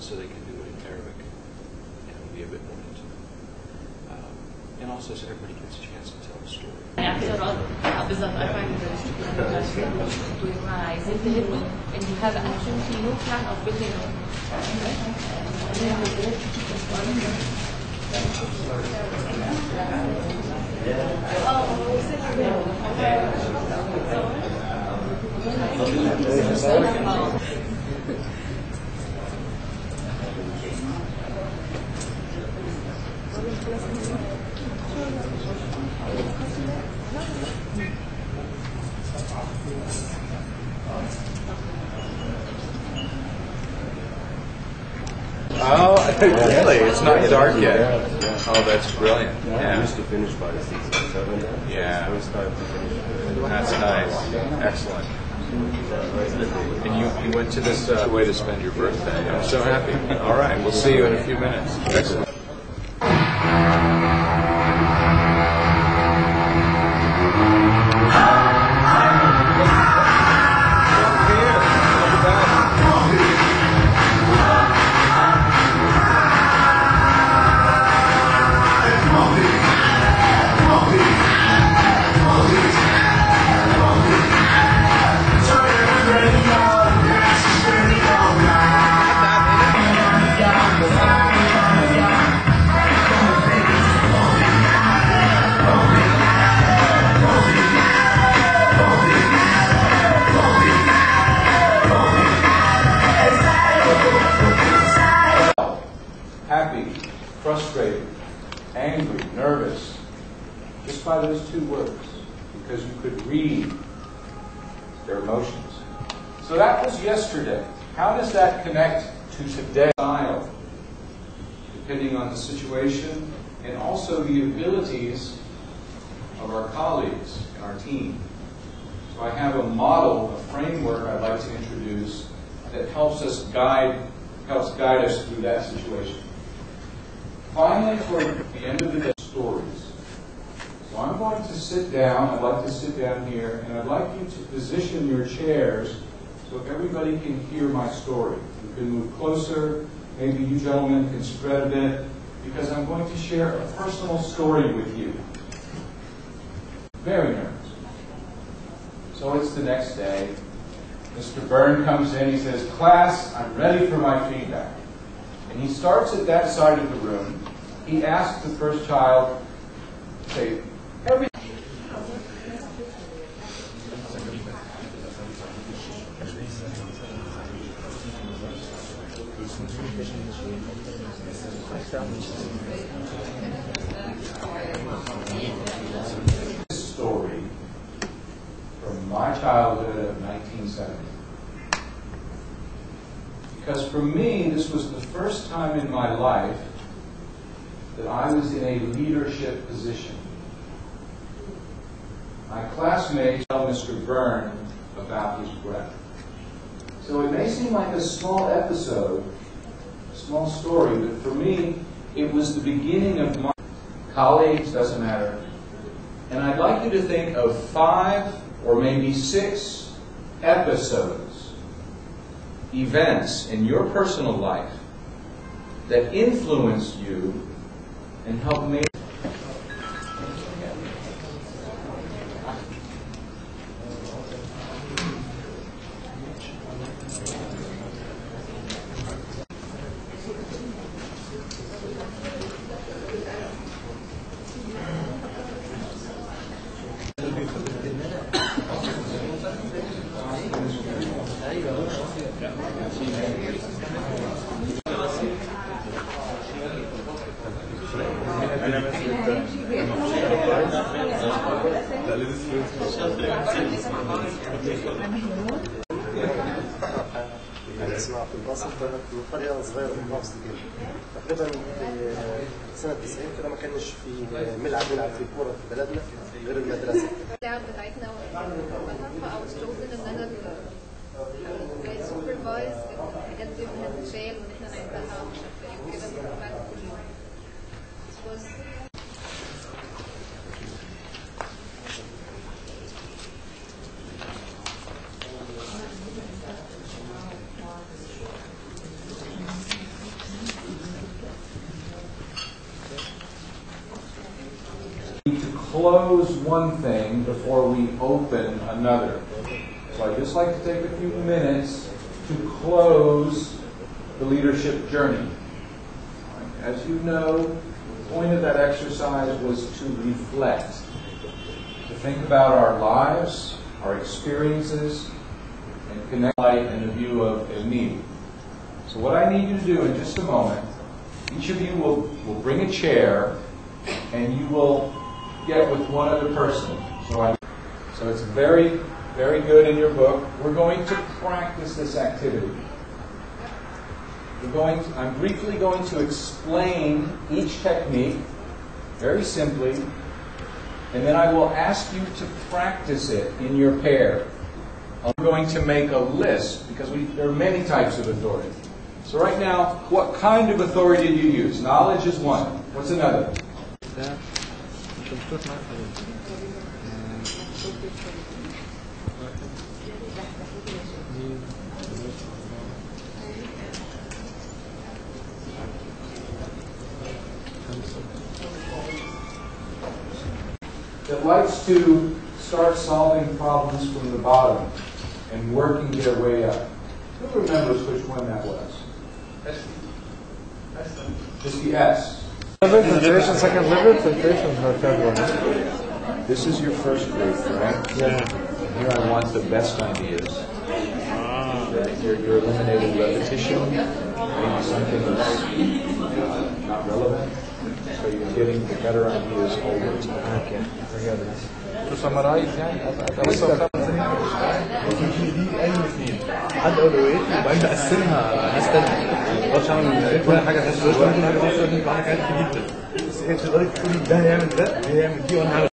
so they can do it in Arabic and it'll be a bit more intimate. And also so everybody gets a chance to tell the story. اعتراض بالظبط I find عايزين تهموا and you have actually no plan of building Oh, really? It's not dark yet. Oh, that's brilliant. I used to finish by 6 or 7. Yeah. First time to finish. That's nice. Excellent. And you went to this way to spend your birthday. I'm so happy. All right. We'll see you in a few minutes. Excellent. Happy, frustrated, angry, nervous, just by those 2 words, because you could read their emotions. So that was yesterday. How does that connect to today? Style, depending on the situation, and also the abilities of our colleagues and our team. So I have a model, a framework I'd like to introduce that helps guide us through that situation. Finally, for the end of the day, stories. So I'm going to sit down. I'd like to sit down here, and I'd like you to position your chairs so everybody can hear my story. You can move closer. Maybe you gentlemen can spread a bit, because I'm going to share a personal story with you. Very nervous. So it's the next day. Mr. Byrne comes in. He says, "Class, I'm ready for my feedback." And he starts at that side of the room. He asks the first child, say, every story from my childhood of 1970. Because for me, this was the first time in my life that I was in a leadership position. My classmates tell Mr. Byrne about his breath. So it may seem like a small episode, a small story, but for me, it was the beginning of my colleagues, doesn't matter. And I'd like you to think of 5 or maybe 6 episodes, events in your personal life that influenced you and helped make اسمع في الباص في قرية صغيرة في محافظة الجيزة. تقريبا في سنة 90 كده ما كانش في ملعب بيلعب في كورة في بلدنا غير المدرسة. اللعب بتاعتنا او استوفن ان انا السوبرفايز الحاجات دي بنتشال وان احنا نعملها ومش عارفة ايه وكده بعد كل يوم. close one thing before we open another. So I'd just like to take a few minutes to close the leadership journey. As you know, the point of that exercise was to reflect, to think about our lives, our experiences, and connect light and a view of me. So what I need you to do in just a moment, each of you will bring a chair and you will get with one other person. So it's very, very good in your book. We're going to practice this activity. I'm briefly going to explain each technique, very simply, and then I will ask you to practice it in your pair. I'm going to make a list, because there are many types of authority. So right now, what kind of authority do you use? Knowledge is one. What's another? That likes to start solving problems from the bottom and working their way up. Who remembers which one that was? Just the S. Filtration, second level, filtration, third one. This is your first group, right? Yeah. Here I want the best ideas. You're eliminating repetition, maybe something that's not relevant. So you're getting the better ideas over time. Okay. To summarize يعني دي اي اثنين حد اولويات وبعدين بقسمها ناس تانية ما اقدرش اعمل كل حاجه تحس كل حاجه تحس كل حاجه جدا بس هي تقدري تقولي ده هيعمل ده هيعمل دي وانا هعمل